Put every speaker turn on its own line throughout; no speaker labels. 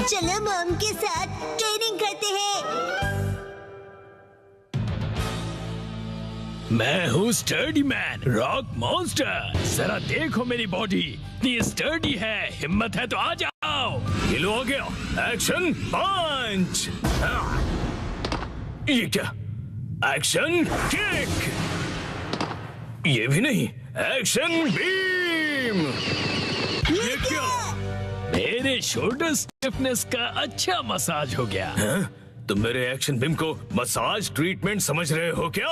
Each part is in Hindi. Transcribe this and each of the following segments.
चलो मॉम के साथ ट्रेनिंग करते हैं।
मैं हूँ स्टर्डी मैन, रॉक मॉन्स्टर। जरा देखो मेरी बॉडी इतनी स्टर्डी है, हिम्मत है तो आ जाओ। ये लो, आ गया। एक्शन पंच। ये क्या? Action kick. ये भी नहीं। Action beam. ये क्या? मेरे शोल्डर स्टिफनेस का अच्छा मसाज हो गया। तुम मेरे एक्शन बीम को मसाज ट्रीटमेंट समझ रहे हो क्या?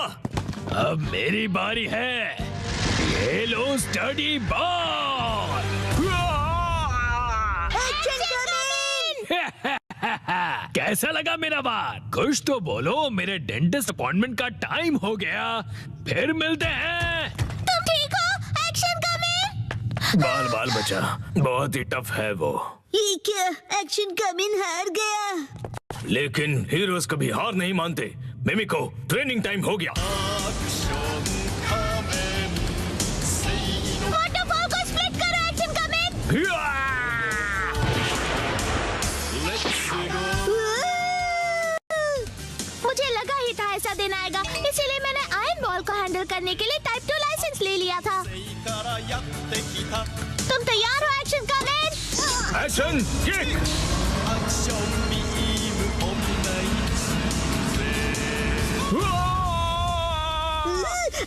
अब मेरी बारी है। ये लो स्टडी बॉल। कैसा लगा मेरा बात? कुछ तो बोलो। मेरे डेंटिस्ट अपॉइंटमेंट का टाइम हो गया। फिर मिलते हैं।
तुम ठीक हो? Action coming.
बाल बाल बचा, बहुत ही टफ है वो।
ये क्या? एक्शन कमिंग हार गया।
लेकिन हीरोज कभी हार नहीं मानते। मिमिको, ट्रेनिंग टाइम हो गया।
वाटरफॉल को स्प्लिट करो। Action coming. मुझे लगा ही था ऐसा दिन आएगा, इसीलिए मैंने आयरन बॉल को हैंडल करने के लिए टाइप 2 लाइसेंस ले लिया था। तुम तैयार हो? Action coming.
Action kick.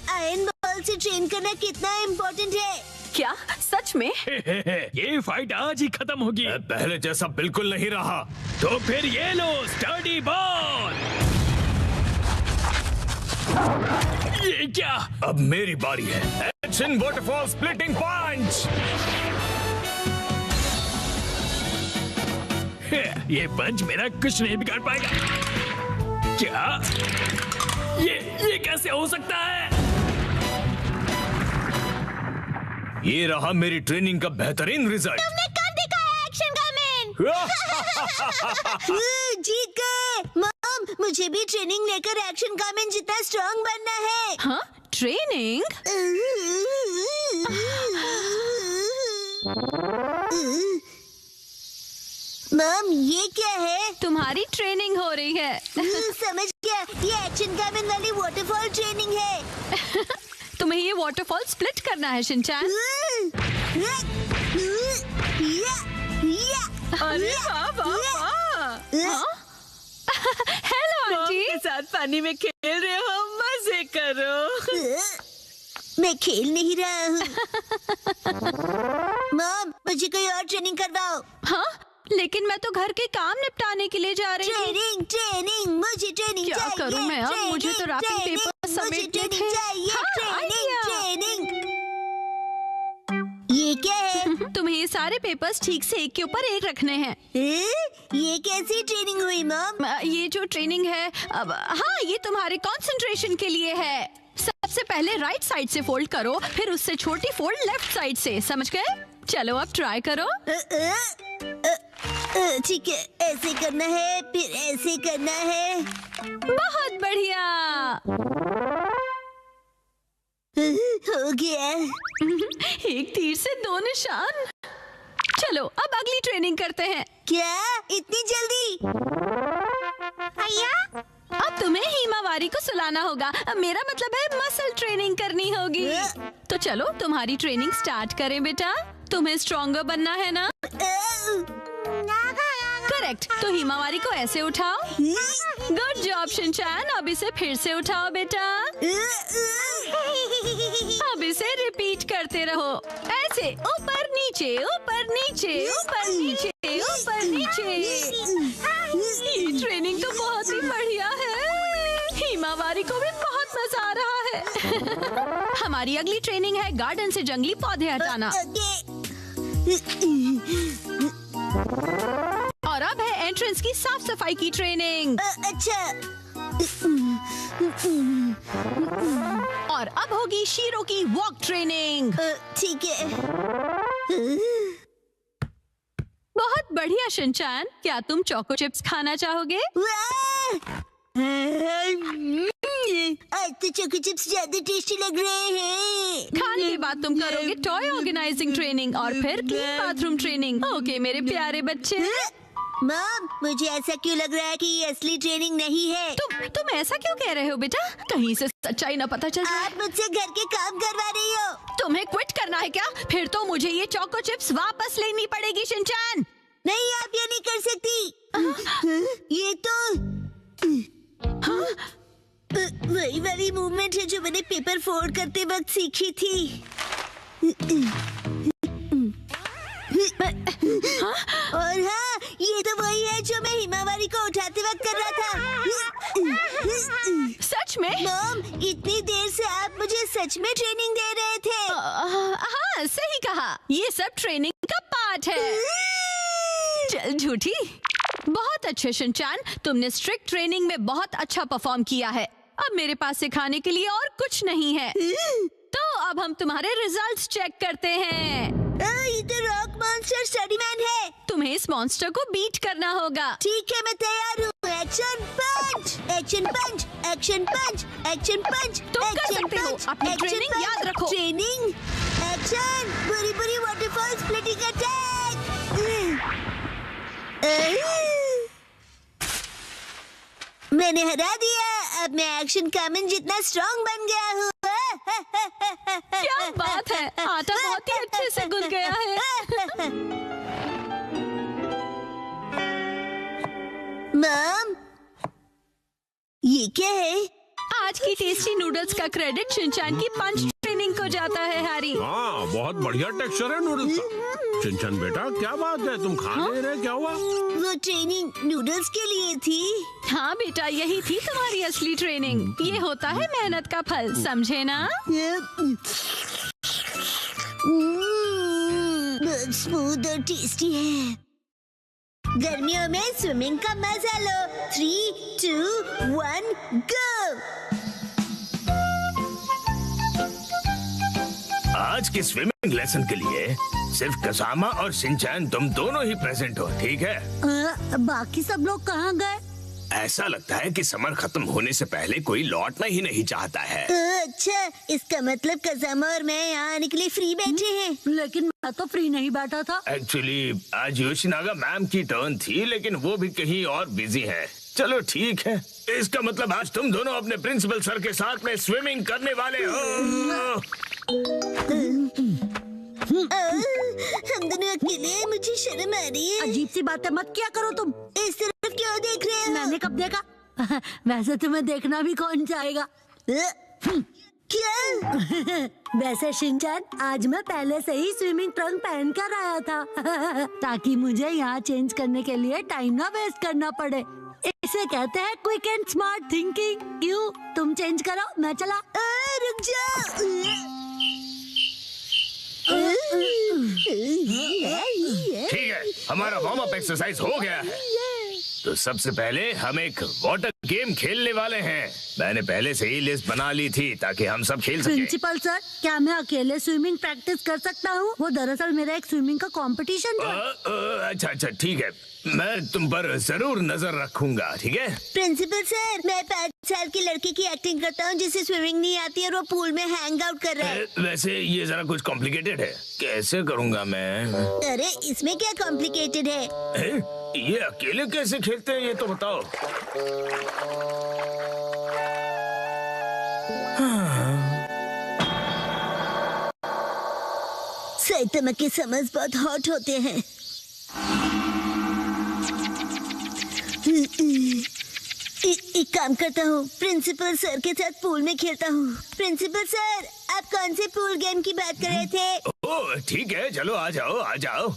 Iron ball से ट्रेन करना कितना इम्पोर्टेंट है।
क्या सच में?
ये फाइट आज ही खत्म होगी। पहले जैसा बिल्कुल नहीं रहा। तो फिर ये लो स्टडी बॉल। ये क्या? अब मेरी बारी है। एक्शन वाटरफॉल स्प्लिटिंग पंच। ये पंच मेरा कुछ नहीं बिगाड़ पाएगा। क्या? ये कैसे हो सकता है? ये रहा मेरी ट्रेनिंग का बेहतरीन रिजल्ट।
तुमने कर दिखाया एक्शन कमिंग। जीत गए। मॉम, मुझे भी ट्रेनिंग लेकर एक्शन कमिंग जितना स्ट्रांग बनना है।
हाँ, ट्रेनिंग?
मॉम, ये क्या है?
तुम्हारी ट्रेनिंग हो रही है।
समझ गया, ये एक्शन कमिंग वाली वाटरफॉल ट्रेनिंग है।
तुम्हें ये वाटरफॉल स्प्लिट करना है शिनचैन।
अरे वाह वाह वाह!
Hello aunty.
के साथ पानी में खेल रहे हो, मजे करो।
मैं खेल नहीं रहा हूँ। मॉम, मुझे कोई और ट्रेनिंग करवाओ।
हाँ, लेकिन मैं तो घर के काम निपटाने के लिए जा रही हूँ।
ट्रेनिंग ट्रेनिंग, मुझे ट्रेनिंग
क्या
चाहिए।
करूँ मैं अब? मुझे तो रैपिंग
ट्रेनिंग,
पेपर
मुझे
समेटने
ट्रेनिंग
थे।
चाहिए।
हाँ,
ट्रेनिंग
आइडिया।
ट्रेनिंग। ये क्या है?
तुम्हें ये सारे पेपर्स ठीक से एक के ऊपर एक रखने हैं।
ये कैसी ट्रेनिंग हुई मॉम?
ये जो ट्रेनिंग है, अब हाँ, ये तुम्हारे कंसंट्रेशन के लिए है। सबसे पहले राइट साइड से फोल्ड करो, फिर उससे छोटी फोल्ड लेफ्ट साइड से। समझ गए? चलो अब ट्राई करो।
ठीक है, ऐसे करना है, फिर ऐसे करना है।
बहुत बढ़िया।
हो गया।
एक तीर से दो निशान। चलो अब अगली ट्रेनिंग करते हैं।
क्या इतनी जल्दी?
भैया, अब तुम्हें हिमावारी को सुलाना होगा। अब मेरा मतलब है मसल ट्रेनिंग करनी होगी। तो चलो तुम्हारी ट्रेनिंग स्टार्ट करें बेटा। तुम्हें स्ट्रॉन्गर बनना है ना? करेक्ट। तो हिमावारी को ऐसे उठाओ। Good job Shinchan. अब इसे फिर से उठाओ बेटा। अब इसे रिपीट करते रहो, ऐसे ऊपर नीचे ऊपर नीचे ऊपर नीचे ऊपर नीचे। ये ट्रेनिंग तो बहुत ही बढ़िया है। हिमावारी को भी बहुत मजा आ रहा है। हमारी अगली ट्रेनिंग है गार्डन से जंगली पौधे हटाना। और अब है एंट्रेंस की साफ सफाई की ट्रेनिंग।
अच्छा।
और अब होगी शीरो की वॉक ट्रेनिंग।
ठीक है।
बहुत बढ़िया शिनचैन। क्या तुम चोको चिप्स खाना चाहोगे?
आज तो चोको चिप्स ज्यादा टेस्टी लग रहे हैं।
खाने के बाद तुम करोगे टॉय ऑर्गेनाइजिंग ट्रेनिंग और फिर क्लीन बाथरूम ट्रेनिंग। ओके मेरे प्यारे बच्चे।
मॉम, मुझे ऐसा क्यों लग रहा है कि ये असली ट्रेनिंग नहीं है?
तुम ऐसा क्यों कह रहे हो बेटा? कहीं से सच्चाई ना पता चल जाए।
आप मुझसे घर के काम करवा रही हो।
तुम्हें क्विट करना है क्या? फिर तो मुझे ये चोको चिप्स वापस लेनी पड़ेगी शिनचैन।
नहीं, आप ये नहीं कर सकती। ये तो वही वाली मूवमेंट है जो मैंने पेपर फोल्ड करते वक्त सीखी थी। और हाँ, ये तो वही है जो मैं हिमावारी को उठाते वक्त कर रहा था।
सच में?
मॉम, इतनी देर से आप मुझे सच में ट्रेनिंग दे रहे थे।
हाँ, सही कहा। ये सब ट्रेनिंग का पार्ट है। चल झूठी। बहुत अच्छे शिनचैन, तुमने स्ट्रिक्ट ट्रेनिंग में बहुत अच्छा परफॉर्म किया है। अब मेरे पास सिखाने के लिए और कुछ नहीं है। तो अब हम तुम्हारे रिजल्ट्स चेक करते हैं।
ये तो रॉक मॉन्स्टर स्टडीमैन है।
तुम्हें इस मॉन्स्टर को बीट करना होगा।
ठीक है, मैं तैयार हूँ। एक्शन पंच, एक्शन पंच, एक्शन पंच, एक्शन पंच।
तुम कर सकते हो। अपनी ट्रेनिंग याद रखो।
ट्रेनिंग, एक्शन, बुरी बुरी वाटरफॉल स्प्लिटिंग अटैक। मैंने हरा दिया। अब मैं एक्शन कामन जितना स्ट्रॉन्ग बन गया हूँ।
क्या बात है, आटा बहुत ही अच्छे से गूंथ गया है।
मॉम, ये क्या है?
आज की टेस्टी नूडल्स का क्रेडिट शिनचैन की पंच ट्रेनिंग को जाता है हैरी।
हाँ, बहुत बढ़िया टेक्सचर है नूडल्स का। शिनचैन बेटा, क्या बात है, तुम खा नहीं रहे? क्या हुआ?
वो ट्रेनिंग नूडल्स के लिए थी।
हाँ बेटा, यही थी तुम्हारी असली ट्रेनिंग। ये होता है मेहनत का फल, समझे ना?
बहुत स्मूथ और टेस्टी है। गर्मियों में स्विमिंग का मजा लो। 3, 2, 1, गो।
आज की स्विमिंग लेसन के लिए सिर्फ कसामा और शिनचैन तुम दोनों ही प्रेजेंट हो, ठीक है?
बाकी सब लोग कहाँ गए?
ऐसा लगता है कि समर खत्म होने से पहले कोई लौटना ही नहीं चाहता है।
अच्छा, इसका मतलब कसामा और मैं यहाँ आने के लिए फ्री बैठे हैं।
लेकिन मैं तो फ्री नहीं बैठा था।
एक्चुअली आज योशिनागा मैम की टर्न थी, लेकिन वो भी कहीं और बिजी है। चलो ठीक है, इसका मतलब आज तुम दोनों अपने प्रिंसिपल सर के साथ में स्विमिंग करने वाले हो।
हम दोनों अकेले हैं, मुझे शर्म आ रही है।
अजीब सी बातें मत किया करो तुम।
इस तरफ क्यों देख रहे हो?
मैंने कब देखा? वैसे तुम्हें देखना भी कौन चाहेगा।
क्या?
वैसे शिनचैन, आज मैं पहले से ही स्विमिंग ट्रंक पहन कर आया था ताकि मुझे यहाँ चेंज करने के लिए टाइम ना वेस्ट करना पड़े। इसे कहते हैं क्विक एंड स्मार्ट थिंकिंग। क्यों, तुम चेंज करो, मैं चला।
रुक जाओ।
ठीक है, हमारा वार्म अप एक्सरसाइज हो गया है। तो सबसे पहले हम एक वाटर गेम खेलने वाले हैं। मैंने पहले से ही लिस्ट बना ली थी ताकि हम सब खेल सकें।
प्रिंसिपल सर, क्या मैं अकेले स्विमिंग प्रैक्टिस कर सकता हूँ? वो दरअसल मेरा एक स्विमिंग का कंपटीशन था।
अच्छा अच्छा ठीक है, मैं तुम पर जरूर नजर रखूंगा, ठीक है?
प्रिंसिपल सर, मैं 5 साल की लड़की की एक्टिंग करता हूँ जिसे स्विमिंग नहीं आती और वो पूल में हैंग आउट कर रहा है।
वैसे ये जरा कुछ कॉम्प्लिकेटेड है, कैसे करूँगा मैं?
अरे इसमें क्या कॉम्प्लिकेटेड है?
ये अकेले कैसे खेलते हैं ये तो बताओ।
साइतामा के समर्स बहुत हॉट होते हैं। एक काम करता हूँ, प्रिंसिपल सर के साथ पूल में खेलता हूँ। प्रिंसिपल सर, आप कौन से पूल गेम की बात कर रहे थे?
ओह ठीक है, चलो आ जाओ आ जाओ।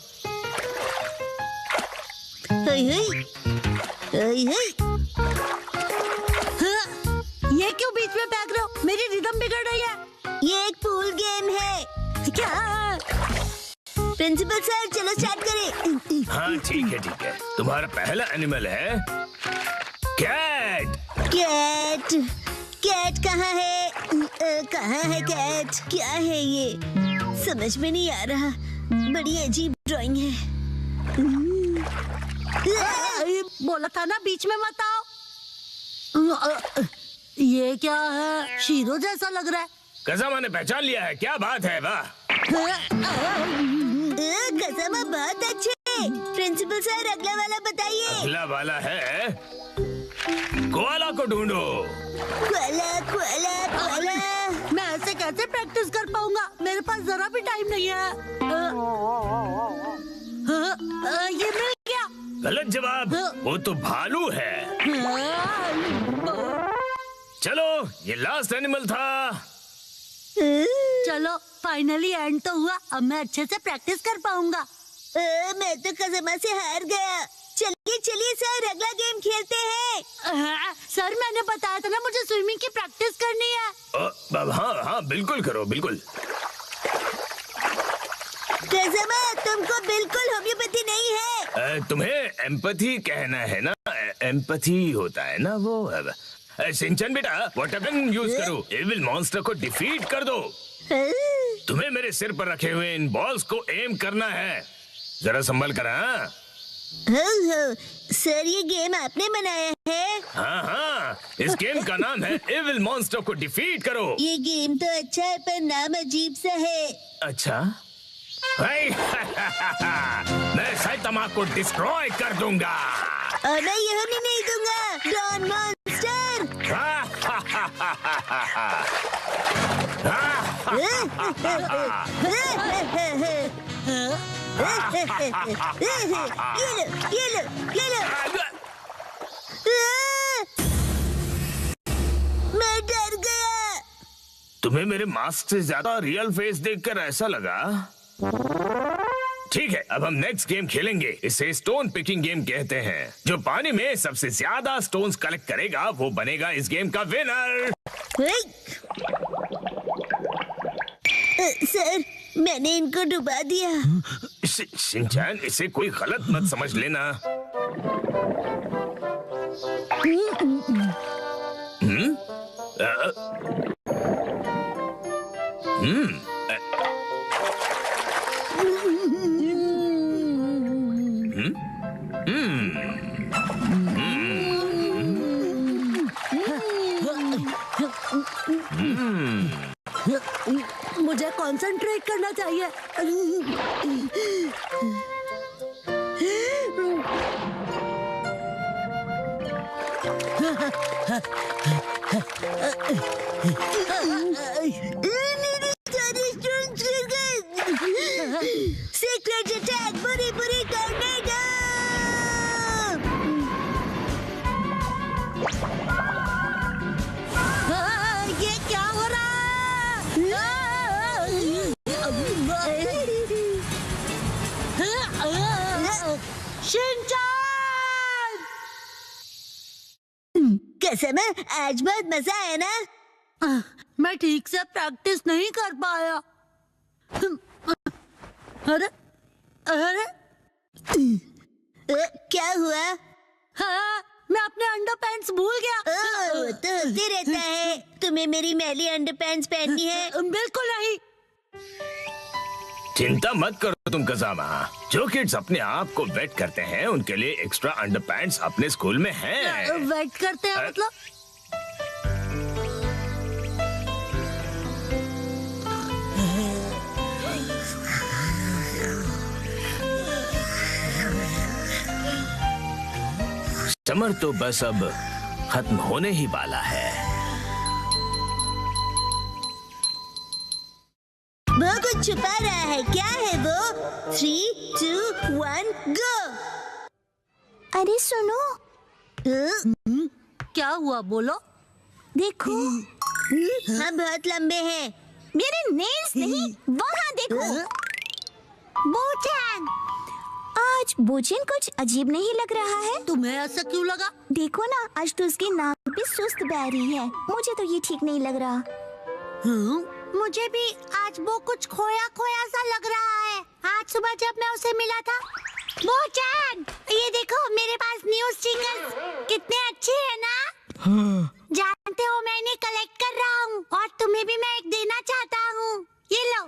ये क्यों बीच में फेंक रहे हो? मेरी रिदम बिगड़ रही है।
ये एक पूल गेम है।
क्या?
प्रिंसिपल सर, चलो स्टार्ट करें।
हाँ ठीक है। तुम्हारा पहला एनिमल है कैट।
कैट? कैट कहाँ है? कहाँ है कैट? क्या है ये? समझ में नहीं आ रहा। बड़ी अजीब ड्राइंग है।
बोला था ना बीच में मत आओ। ये क्या है? शीरो जैसा लग रहा है।
कसामा ने पहचान लिया है, क्या बात है? वाह,
कसामा बहुत अच्छे प्रिंसिपल सर अगला वाला बताइए।
अगला वाला है कोआला को ढूंढो।
Cola Cola Cola.
मैं ऐसे कैसे प्रैक्टिस कर पाऊंगा? मेरे पास जरा भी टाइम नहीं है। ये मिल गया।
गलत जवाब, वो तो भालू है। चलो, ये लास्ट एनिमल था।
चलो फाइनली एंड तो हुआ। अब मैं अच्छे से प्रैक्टिस कर पाऊंगा।
मैं तो कसम से हार गया। चलिए चलिए सर, अगला गेम खेलते हैं।
सर मैंने बताया था ना मुझे स्विमिंग की प्रैक्टिस करनी है।
हाँ हाँ बिल्कुल करो, बिल्कुल।
कसम, तुमको बिल्कुल होम्योपैथी नहीं है।
तुम्हें एम्पैथी कहना है ना? एम्पैथी होता है ना वो। सिंचन बेटा, वाटर गन यूज करो, एविल मॉन्स्टर को डिफीट कर दो। तुम्हें मेरे सिर पर रखे हुए इन बॉल्स को एम करना है। जरा संभल कर।
हो, सर ये गेम आपने बनाया है?
हाँ हाँ, इस गेम का नाम है एविल मॉन्स्टर को डिफीट करो।
ये गेम तो अच्छा है पर नाम अजीब सा है।
अच्छा मैं साइतामा को डिस्ट्रॉय कर दूंगा।
और मैं ये होने नहीं दूंगा, डॉन मॉन्स्टर। ये लो। मैं डर गया।
तुम्हें मेरे मास्क से ज्यादा रियल फेस देखकर ऐसा लगा? ठीक है, अब हम नेक्स्ट गेम खेलेंगे। इसे स्टोन पिकिंग गेम कहते हैं। जो पानी में सबसे ज्यादा स्टोन्स कलेक्ट करेगा वो बनेगा इस गेम का विनर।
सर मैंने इनको डुबा दिया।
शिनचैन, इसे कोई गलत मत समझ लेना।
मुझे कंसंट्रेट करना चाहिए।
सीक्रेट अटैक, बुरी बुरी टॉर्नेडो।
ये क्या हो रहा है? शिनचैन!
कसम है, आज बहुत मजा आया ना।
मैं ठीक से प्रैक्टिस नहीं कर पाया। अरे अरे
क्या हुआ?
हाँ, मैं अपने अंडरपैंट्स भूल गया।
ओह, तो होते रहता है। तुम्हें मेरी मैली अंडरपैंट्स पहननी है?
बिल्कुल नहीं।
चिंता मत करो तुम कज़ामा। जो किड्स अपने आप को वेट करते हैं उनके लिए एक्स्ट्रा अंडरपैंट्स अपने स्कूल में हैं।
वेट करते हैं मतलब?
समर तो बस अब खत्म होने ही वाला है।
वो कुछ छुपा रहा है। क्या है वो? 3, 2, 1 गो।
अरे सुनो,
क्या हुआ बोलो?
देखो
हम बहुत लंबे हैं।
मेरे नेल्स नहीं, वहाँ देखो। बोचैन, आज बोचैन कुछ अजीब नहीं लग रहा है।
तुम्हें ऐसा क्यों लगा?
देखो ना, आज तो उसकी नाक भी सुस्त बह रही है। मुझे तो ये ठीक नहीं लग रहा।
मुझे भी आज वो कुछ खोया खोया सा लग रहा है। आज सुबह जब मैं उसे मिला था। बोचैन, ये देखो मेरे पास न्यू स्टिकर्स कितने अच्छे हैं ना? जानते हो मैं इन्हें कलेक्ट कर रहा हूँ और तुम्हें भी मैं एक देना चाहता हूँ। ये लो।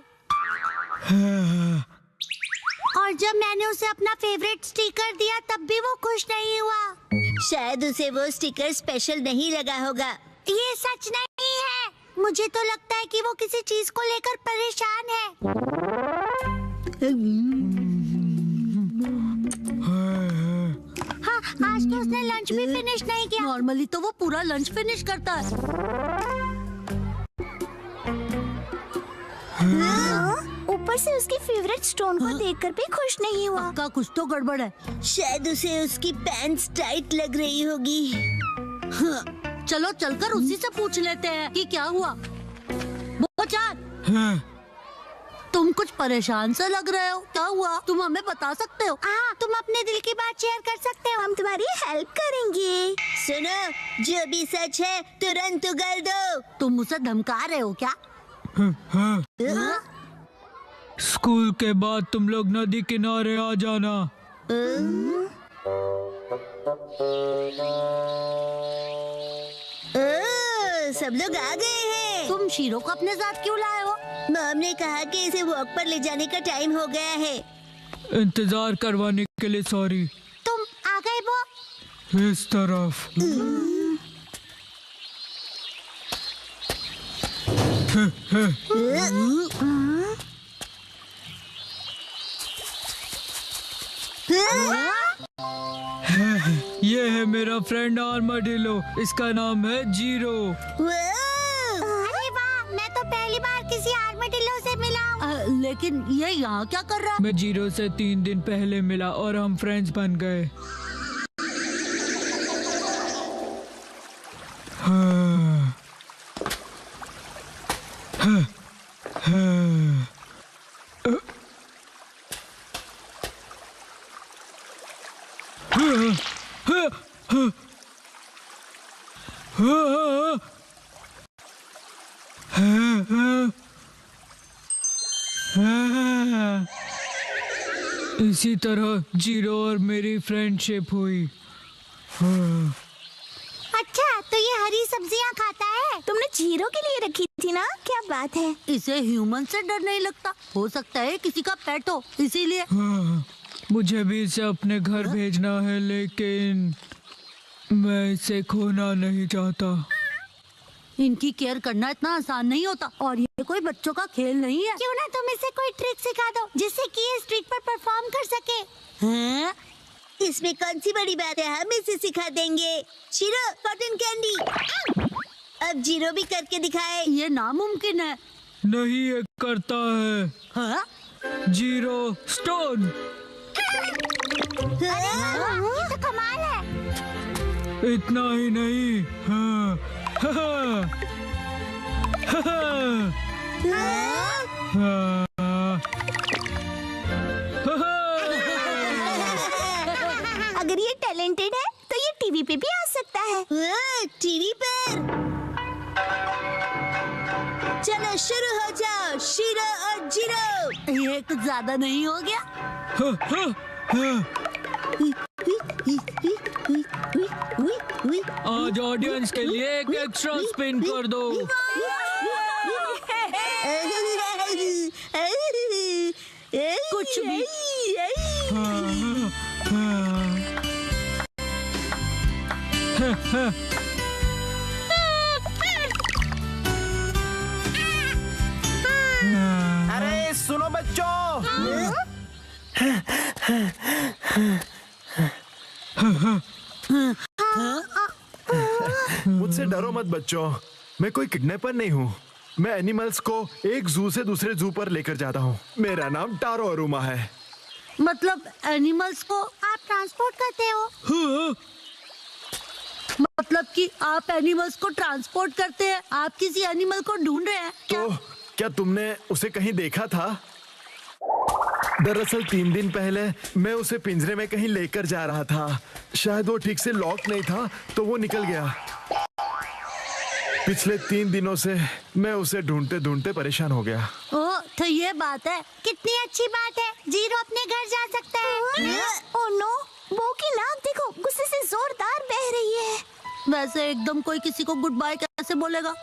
और जब मैंने उसे अपना फेवरेट स्टिकर दिया तब भी वो खुश नहीं हुआ।
शायद उसे वो स्टिकर स्पेशल नहीं लगा होगा।
ये सच नहीं है। मुझे तो लगता है कि वो किसी चीज को लेकर परेशान है।
आज तो उसने लंच भी फिनिश नहीं किया।
नॉर्मली तो वो पूरा लंच फिनिश करता है।
ऊपर से उसकी फेवरेट स्टोन को देखकर भी खुश नहीं हुआ।
पक्का कुछ तो गड़बड़ है।
शायद उसे उसकी पैंट्स टाइट लग रही होगी।
चलो चलकर उसी से पूछ लेते हैं कि क्या हुआ। बोचान, तुम कुछ परेशान से लग रहे हो, क्या हुआ? तुम हमें बता सकते हो?
हाँ, तुम अपने दिल की बात शेयर कर सकते हो, हम तुम्हारी हेल्प करेंगे।
सुनो, जो भी सच है तुरंत उगल दो।
तुम उसे धमका रहे हो क्या?
स्कूल के बाद तुम लोग नदी किनारे आ जाना।
सब लोग आ गए हैं।
तुम शीरो को अपने साथ क्यों लाए हो?
मॉम ने कहा कि इसे वॉक पर ले जाने का टाइम हो गया है।
इंतजार करवाने के लिए सॉरी।
तुम आ गए वो?
इस तरफ। ये है मेरा फ्रेंड आर्माडिलो, इसका नाम है जीरो।
अरे वाह, मैं तो पहली बार किसी आर्माडिलो से मिला हूँ।
लेकिन ये यहाँ क्या कर रहा है?
मैं जीरो से 3 दिन पहले मिला और हम फ्रेंड्स बन गए। इसी तरह जीरो और मेरी फ्रेंडशिप हुई।
अच्छा, तो ये हरी सब्जियाँ खाता है? तुमने जीरो के लिए रखी थी ना? क्या बात है।
इसे ह्यूमन से डर नहीं लगता? हो सकता है किसी का पेट हो, इसीलिए।
मुझे भी इसे अपने घर भेजना है, लेकिन मैं इसे खोना नहीं चाहता।
इनकी केयर करना इतना आसान नहीं होता और ये कोई बच्चों का खेल नहीं है।
क्यों ना तुम इसे कोई ट्रिक सिखा दो जिससे कि ये स्ट्रीट पर परफॉर्म कर सके।
हैं?
इसमें कौन सी बड़ी बात है, हम इसे सिखा देंगे। Shero, cotton candy. अब जीरो भी करके दिखाए।
ये नामुमकिन है।
नहीं, ये करता है।
हाँ?
Zero stone.
ये तो कमाल है।
इतना ही नहीं। हाँ। हाँ।
अगर ये टैलेंटेड है तो ये टीवी पे भी आ सकता है।
टीवी पर। चलो शुरू हो जाओ, शीरो और जीरो।
ये कुछ ज्यादा नहीं हो गया?
आज ऑडियंस के लिए एक एक्स्ट्रा स्पिन कर दो।
कुछ भी।
अरे सुनो बच्चों, मुझसे डरो मत बच्चों, मैं कोई किडनैपर नहीं हूँ। मैं एनिमल्स को एक जू से दूसरे जू पर लेकर जाता हूँ। मेरा नाम टारो अरुमा है।
मतलब एनिमल्स को
आप ट्रांसपोर्ट करते हो?
मतलब कि आप एनिमल्स को ट्रांसपोर्ट करते हैं? आप किसी एनिमल को ढूंढ रहे हैं क्या?
तो क्या तुमने उसे कहीं देखा था? दरअसल 3 दिन पहले मैं उसे पिंजरे में कहीं लेकर जा रहा था। शायद वो ठीक से लॉक नहीं था तो वो निकल गया। पिछले 3 दिनों से मैं उसे ढूंढते ढूंढते परेशान हो गया।
ओह, तो ये बात है।
कितनी अच्छी बात है, जीरो अपने घर जा सकता है। ओह नो, बो की नाक देखो, गुस्से से जोरदार बह रही है।
वैसे एकदम कोई किसी को गुड बाय कैसे बोलेगा?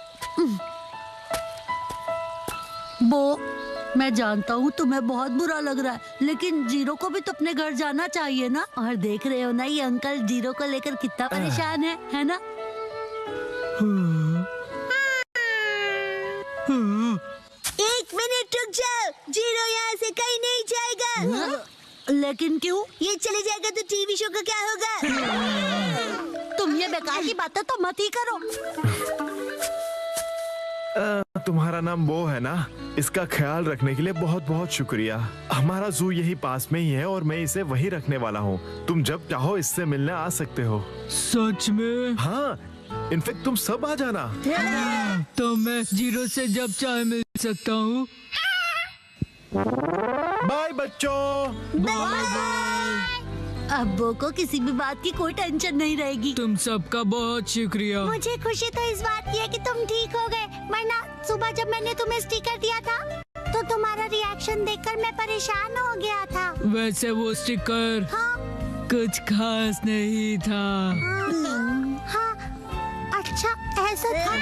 बो, मैं जानता हूँ तुम्हें बहुत बुरा लग रहा है, लेकिन जीरो को भी तो अपने घर जाना चाहिए ना। और देख रहे हो ना ये अंकल जीरो को लेकर कितना परेशान है ना?
एक मिनट रुक जाओ, जीरो यहाँ से कहीं नहीं जाएगा।
लेकिन क्यों?
ये चले जाएगा तो टीवी शो का क्या होगा?
बेकार की बातें तो मत ही करो।
तुम्हारा नाम वो है ना? इसका ख्याल रखने के लिए बहुत बहुत शुक्रिया। हमारा जू यही पास में ही है और मैं इसे वहीं रखने वाला हूँ। तुम जब चाहो इससे मिलने आ सकते हो।
सच में?
हाँ, इनफेक्ट तुम सब आ जाना।
तो मैं जीरो से जब चाहे मिल सकता हूँ।
बाय बच्चों।
अब वो को किसी भी बात की कोई टेंशन नहीं रहेगी।
तुम सबका बहुत शुक्रिया।
मुझे खुशी तो इस बात की है कि तुम ठीक हो गए, वरना सुबह जब मैंने तुम्हें स्टिकर दिया था तो तुम्हारा रिएक्शन देखकर मैं परेशान हो गया था।
वैसे वो स्टिकर
हाँ,
कुछ खास नहीं था।
हाँ, अच्छा ऐसा था।